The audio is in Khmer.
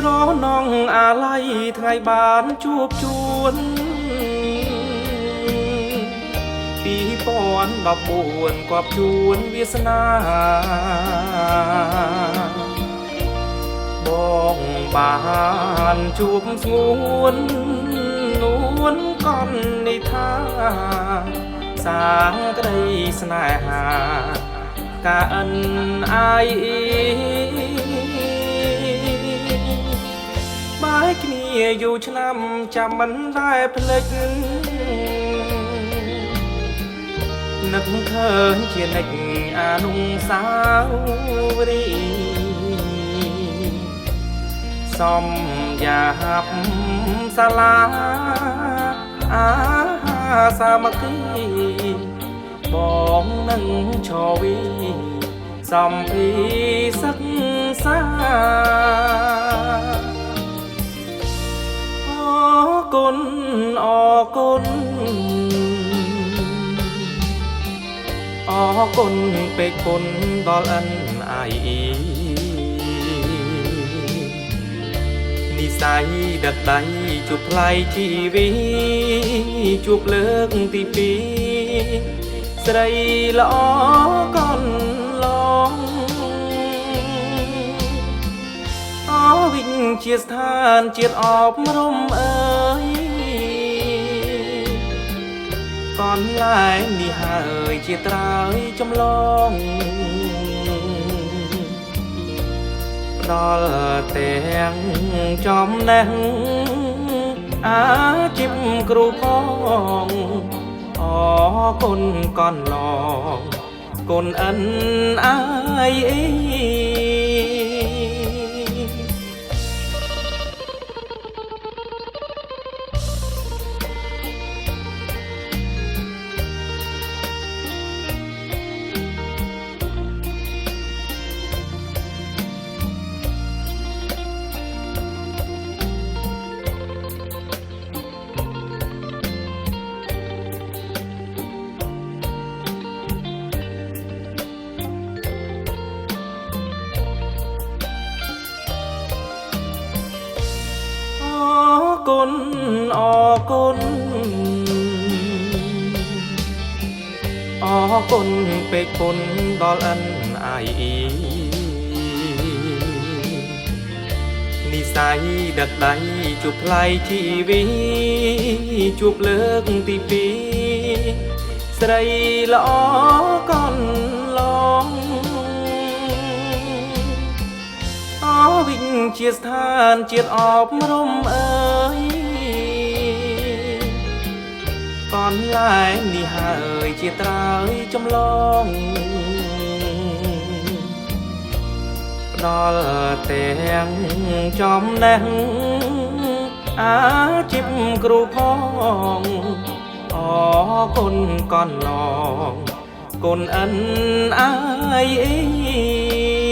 ស្រនងអាល័យថ្ងៃបានជួបជួន2014គាប់ជួនវាសនាបងបានជួបស្ងួននួនកននិថាសាងក្តីស្នេហាការអិនអាយបាយគ្នាយូរឆ្នាំចាំមិនដែលភ្លេចនឹកឃើញជានិច្ចអនុស្សាវរីយ៍សំយ៉ាប់សាលាអាសាមគ្គីបងនឹងឈវីសំពីសិក្សាអរគុណអរគុណអរគុណពេកគុណដល់អិនអាយនិស័យដដៃជួបថ្លៃជីវីជួបលើកទី2ស្រីល្អកនឡងអវិជ្ជាស្ថានជាតិអប់រំអើយកនឡាយនេះហើយជាត្រើយចម្លងដល់ទាំងចំណេះអាជីពគ្រូផងអរគុណកនឡងគុណអិនអាគុណអរគុណអរគុណពេកគុណដល់អិនអាយនិស័យដដៃជួបថ្លៃជីវីជួបលើកទី2ស្រីល្អកនឡងអវិជ្ជាស្ថានជាតិអប់រំអើយកនឡាយនេះហើយជាត្រើយចម្លងដល់ទាំងចំណេះអាជីពគ្រូផងអរគុណកនឡងគុណអិនអាយ